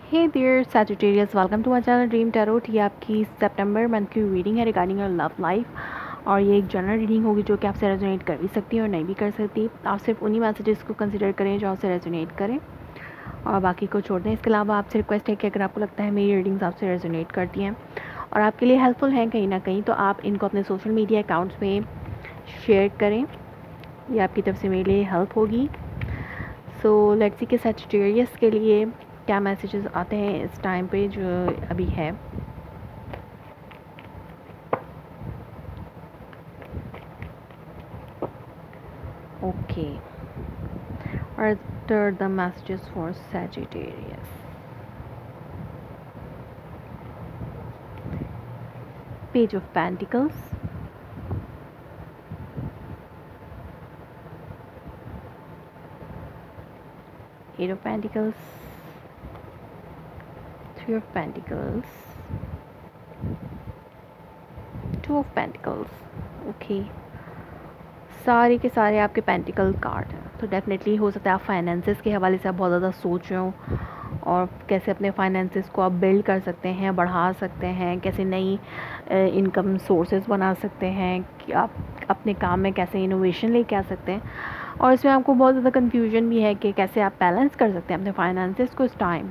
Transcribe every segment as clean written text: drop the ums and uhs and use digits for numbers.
Hey dear Sagittarius, welcome to my channel dream tarot. ये आपकी सितंबर मंथ की रीडिंग है रिगार्डिंग योर लव लाइफ। और ये एक जनरल रीडिंग होगी जो कि आपसे रेजोनेट कर भी सकती है और नहीं भी कर सकती। आप सिर्फ उन्हीं मैसेजेस को कंसिडर करें जो आपसे रेजोनेट करें और बाकी को छोड़ दें। इसके अलावा आपसे रिक्वेस्ट है कि अगर आपको लगता है मेरी रीडिंग्स आपसे रेजोनेट करती हैं और आपके लिए हेल्पफुल हैं कहीं ना कहीं, तो आप इनको अपने सोशल मीडिया अकाउंट्स में शेयर करें। ये आपकी तरफ से मेरे लिए हेल्प होगी। सो लेट्स सी कि सैजिटेरियस के लिए क्या मैसेजेस आते हैं इस टाइम पे जो अभी है। Okay, what are the messages for Sagittarius? Page of Pentacles, Eight of Pentacles, Three of Pentacles, Two of Pentacles. Okay, सारे के सारे आपके पेंटिकल कार्ड हैं। तो डेफिनेटली हो सकता है आप फाइनेंसेस के हवाले से आप बहुत ज़्यादा सोच रहे हो और कैसे अपने फाइनेंसेस को आप बिल्ड कर सकते हैं, बढ़ा सकते हैं, कैसे नई इनकम सोर्सेज बना सकते हैं, कि आप अपने काम में कैसे इनोवेशन लेके आ सकते हैं। और इसमें आपको बहुत ज़्यादा कन्फ्यूजन भी है कि कैसे आप बैलेंस कर सकते हैं अपने फाइनेंसेस को इस टाइम।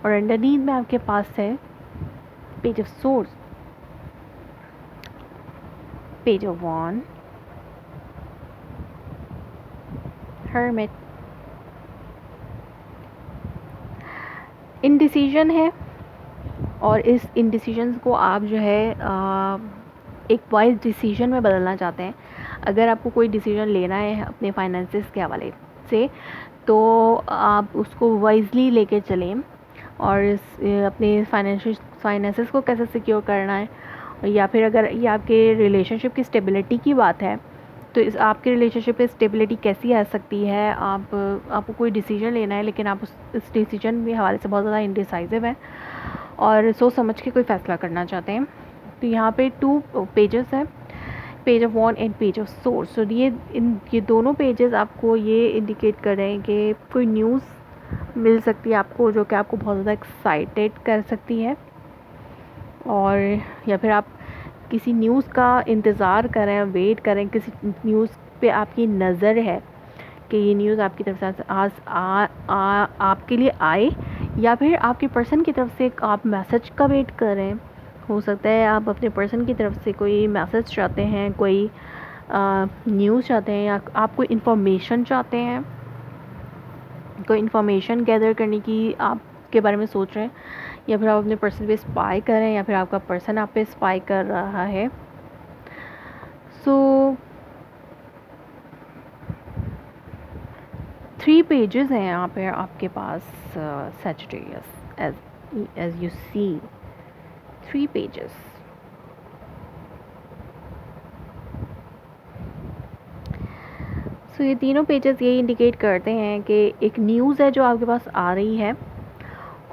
और अंडरनीथ में आपके पास है page of source, page of wand, hermit. Indecision है और इस इनडिसीजन को आप जो है एक वाइज डिसीजन में बदलना चाहते हैं। अगर आपको कोई डिसीजन लेना है अपने फाइनेंसेस के हवाले से, तो आप उसको वाइजली लेके चलें और अपने फाइनेंसेस को कैसे सिक्योर करना है। या फिर अगर ये आपके रिलेशनशिप की स्टेबिलिटी की बात है, तो इस आपके रिलेशनशिप पे स्टेबिलिटी कैसी आ सकती है। आपको कोई डिसीजन लेना है लेकिन आप इस डिसीजन के हवाले से बहुत ज़्यादा इंडिसाइसिव हैं और सोच समझ के कोई फ़ैसला करना चाहते हैं। तो यहाँ पे 2 पेजेस हैं, page of wand and page of source. तो ये दोनों पेजेस आपको ये इंडिकेट कर रहे हैं कि कोई न्यूज़ मिल सकती है आपको जो कि आपको बहुत ज़्यादा एक्साइटेड कर सकती है। और या फिर आप किसी न्यूज़ का इंतज़ार करें, वेट करें, किसी न्यूज़ पे आपकी नज़र है कि ये न्यूज़ आपकी तरफ से आज आपके लिए आए, या फिर आपके पर्सन की तरफ से आप मैसेज का वेट कर रहे हैं। हो सकता है आप अपने पर्सन की तरफ से कोई मैसेज चाहते हैं, कोई न्यूज़ चाहते हैं, या आप कोई इन्फॉर्मेशन चाहते हैं, कोई इन्फॉर्मेशन गैदर करने की आपके बारे में सोच रहे हैं, या फिर आप अपने पर्सन पे स्पाई कर रहे हैं, या फिर आपका पर्सन आप पे स्पाई कर रहा है। सो 3 पेजेस हैं यहाँ पे आपके पास Sagittarius, as you see 3 pages. सो ये तीनों पेजेस ये इंडिकेट करते हैं कि एक न्यूज़ है जो आपके पास आ रही है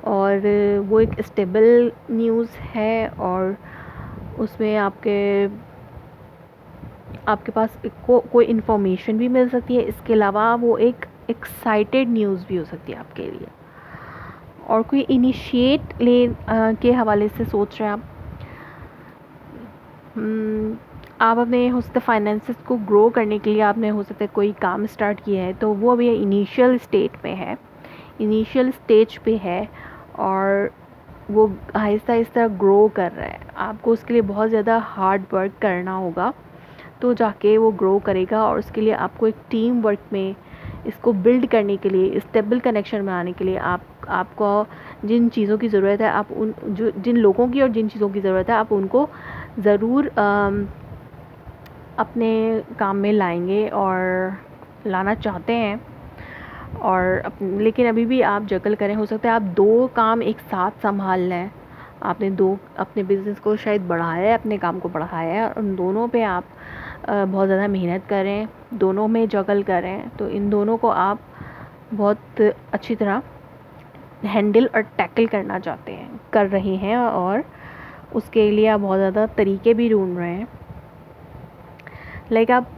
और वो एक स्टेबल न्यूज़ है और उसमें आपके पास कोई इन्फॉर्मेशन भी मिल सकती है। इसके अलावा वो एक एक्साइटेड न्यूज़ भी हो सकती है आपके लिए, और कोई इनिशिएट के हवाले से सोच रहे हैं आप। आप अपने हो सकता है फाइनेंसेस को ग्रो करने के लिए आपने हो सकता है कोई काम स्टार्ट किया है, तो वो अभी इनिशियल स्टेट में है, इनिशियल स्टेज पे है और वो आहिस्ता आहिस्ता ग्रो कर रहा है। आपको उसके लिए बहुत ज़्यादा हार्ड वर्क करना होगा तो जाके वो ग्रो करेगा, और उसके लिए आपको एक टीम वर्क में इसको बिल्ड करने के लिए, स्टेबल कनेक्शन बनाने के लिए आपको जिन चीज़ों की ज़रूरत है, आप उन जिन लोगों की और जिन चीज़ों की ज़रूरत है आप उनको ज़रूर अपने काम में लाएंगे और लाना चाहते हैं। और लेकिन अभी भी आप जगल करें, हो सकता है आप 2 काम एक साथ संभाल लें। आपने 2 अपने बिज़नेस को शायद बढ़ाया है, अपने काम को बढ़ाया है, और उन दोनों पे आप बहुत ज़्यादा मेहनत करें, दोनों में जगल करें। तो इन दोनों को आप बहुत अच्छी तरह हैंडल और टैकल करना चाहते हैं, कर रहे हैं, और उसके लिए आप बहुत ज़्यादा तरीके भी ढूंढ रहे हैं। लाइक आप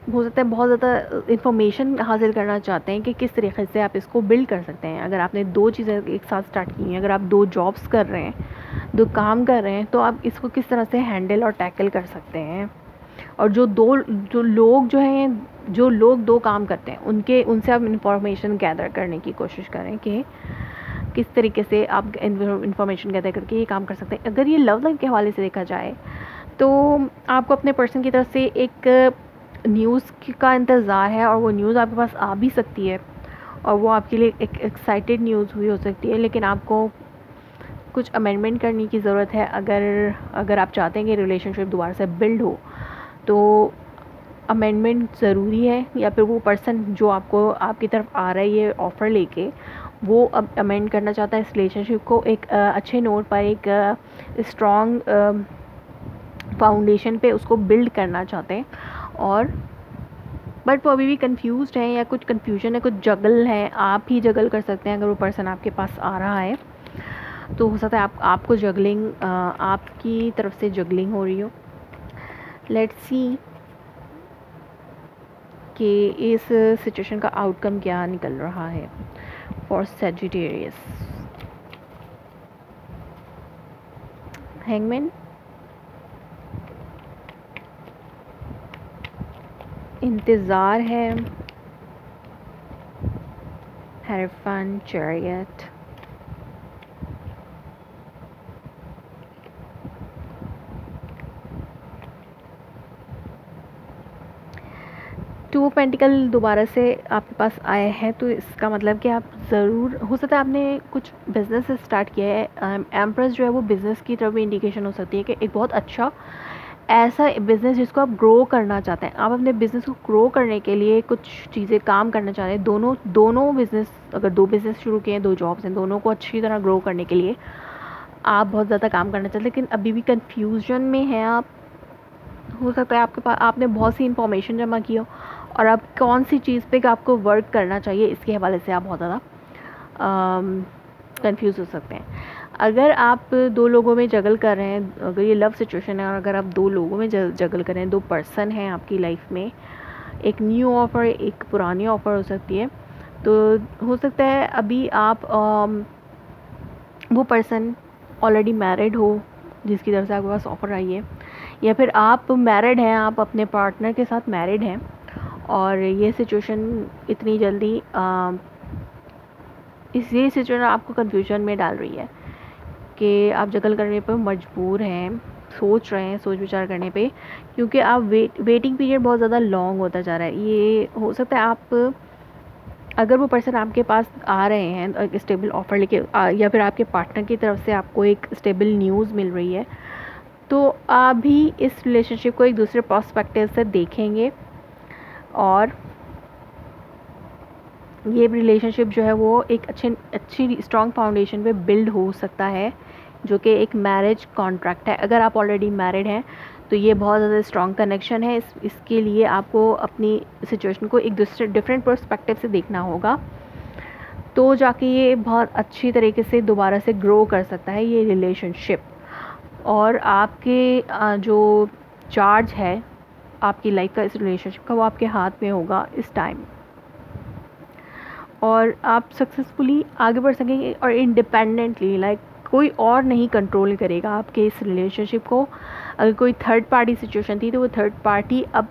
हो सकता है बहुत ज़्यादा इन्फॉर्मेशन हासिल करना चाहते हैं कि किस तरीके से आप इसको बिल्ड कर सकते हैं। अगर आपने 2 चीज़ें एक साथ स्टार्ट की हैं, अगर आप 2 जॉब्स कर रहे हैं, 2 काम कर रहे हैं, तो आप इसको किस तरह से हैंडल और टैकल कर सकते हैं। और जो लोग जो हैं, जो लोग 2 काम करते हैं, उनसे आप इन्फॉर्मेशन गैदर करने की कोशिश करें कि किस तरीके से आप इन्फॉर्मेशन गैदर करके ये काम कर सकते हैं। अगर ये लव लाइफ के हवाले से देखा जाए, तो आपको अपने पर्सन की तरफ से एक न्यूज़ का इंतज़ार है, और वो न्यूज़ आपके पास आ भी सकती है, और वो आपके लिए एक एक्साइटेड न्यूज़ भी हो सकती है, लेकिन आपको कुछ अमेंडमेंट करने की ज़रूरत है। अगर आप चाहते हैं कि रिलेशनशिप दोबारा से बिल्ड हो, तो अमेंडमेंट ज़रूरी है, या फिर वो पर्सन जो आपकी तरफ आ रहा है ये ऑफ़र लेके, वो अब अमेंड करना चाहता है इस रिलेशनशिप को एक अच्छे नोट पर, एक स्ट्रॉन्ग फाउंडेशन पे उसको बिल्ड करना चाहते हैं। और बट वो अभी भी कंफ्यूज्ड हैं, या कुछ कन्फ्यूजन है, कुछ जगल है। आप ही जगल कर सकते हैं। अगर वो पर्सन आपके पास आ रहा है, तो हो सकता है आपको जगलिंग, आपकी तरफ से जगलिंग हो रही हो। लेट्स सी कि इस सिचुएशन का आउटकम क्या निकल रहा है फॉर सैजिटेरियस। हैंगमैन, इंतज़ार है, hierophant, chariot, two of pentacle दोबारा से आपके पास आए हैं, तो इसका मतलब कि आप ज़रूर, हो सकता है आपने कुछ बिज़नेस स्टार्ट किया है। एम्प्रेस जो है वो बिज़नेस की तरफ भी इंडिकेशन हो सकती है कि एक बहुत अच्छा ऐसा बिज़नेस जिसको आप ग्रो करना चाहते हैं। आप अपने बिज़नेस को ग्रो करने के लिए कुछ चीज़ें काम करना चाह रहे हैं। दोनों बिज़नेस, अगर 2 बिज़नेस शुरू किए हैं, 2 जॉब्स हैं, दोनों को अच्छी तरह ग्रो करने के लिए आप बहुत ज़्यादा काम करना चाहते हैं, लेकिन अभी भी कन्फ्यूजन में हैं आप। हो सकता है आपके पास आपने बहुत सी इंफॉर्मेशन जमा की हो, और अब कौन सी चीज़ पे आपको वर्क करना चाहिए, इसके हवाले से आप बहुत ज़्यादा कंफ्यूज हो सकते हैं। अगर आप 2 लोगों में जगल कर रहे हैं, अगर ये लव सिचुएशन है, और अगर आप 2 लोगों में जगल कर रहे हैं, 2 पर्सन हैं आपकी लाइफ में, एक न्यू ऑफ़र, एक पुरानी ऑफ़र हो सकती है। तो हो सकता है अभी आप वो पर्सन ऑलरेडी मैरिड हो जिसकी तरफ से आपके पास ऑफ़र आई है, या फिर आप मैरिड हैं, आप अपने पार्टनर के साथ मैरिड हैं, और ये सिचुएशन इतनी जल्दी ये सिचुएशन आपको कन्फ्यूजन में डाल रही है कि आप जगल करने पर मजबूर हैं, सोच रहे हैं, सोच विचार करने पे, क्योंकि आप वेटिंग पीरियड बहुत ज़्यादा लॉन्ग होता जा रहा है। ये हो सकता है आप, अगर वो पर्सन आपके पास आ रहे हैं एक स्टेबल ऑफ़र लेके, या फिर आपके पार्टनर की तरफ से आपको एक स्टेबल न्यूज़ मिल रही है, तो आप भी इस रिलेशनशिप को एक दूसरे पर्सपेक्टिव से देखेंगे, और ये रिलेशनशिप जो है वो एक अच्छी स्ट्रॉन्ग फाउंडेशन पे बिल्ड हो सकता है, जो कि एक मैरिज कॉन्ट्रैक्ट है। अगर आप ऑलरेडी मैरिड हैं, तो ये बहुत ज़्यादा स्ट्रॉन्ग कनेक्शन है। इसके लिए आपको अपनी सिचुएशन को एक दूसरे डिफरेंट पर्सपेक्टिव से देखना होगा, तो जाके ये बहुत अच्छी तरीके से दोबारा से ग्रो कर सकता है ये रिलेशनशिप। और आपके जो चार्ज है आपकी लाइफ का, इस रिलेशनशिप का, वो आपके हाथ में होगा इस टाइम, और आप सक्सेसफुली आगे बढ़ सकेंगे, और इंडिपेंडेंटली, लाइक कोई और नहीं कंट्रोल करेगा आपके इस रिलेशनशिप को। अगर कोई थर्ड पार्टी सिचुएशन थी, तो वो थर्ड पार्टी अब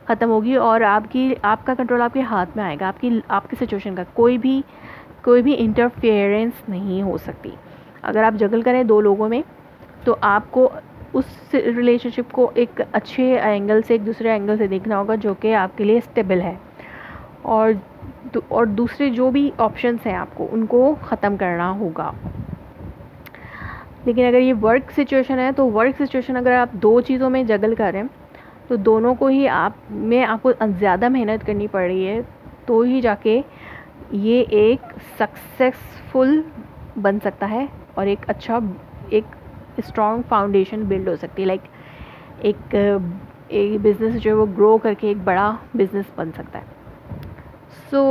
ख़त्म होगी, और आपका कंट्रोल आपके हाथ में आएगा। आपकी सिचुएशन का कोई भी इंटरफेरेंस नहीं हो सकती। अगर आप जगल करें 2 लोगों में, तो आपको उस रिलेशनशिप को एक अच्छे एंगल से, एक दूसरे एंगल से देखना होगा, जो कि आपके लिए स्टेबल है, और दूसरे जो भी ऑप्शंस हैं आपको उनको ख़त्म करना होगा। लेकिन अगर ये वर्क सिचुएशन है, तो वर्क सिचुएशन अगर आप 2 चीज़ों में जगल कर रहे हैं, तो दोनों को ही आपको ज़्यादा मेहनत करनी पड़ रही है, तो ही जाके ये एक सक्सेसफुल बन सकता है, और एक स्ट्रॉन्ग फाउंडेशन बिल्ड हो सकती है। लाइक एक बिज़नेस जो है वो ग्रो करके एक बड़ा बिज़नेस बन सकता है। सो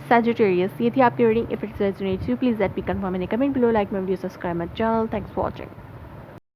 Sagittarius, ये थी आपकी reading. If it resonates you, please let me confirm in comment below, like my video, subscribe my channel. Thanks for watching.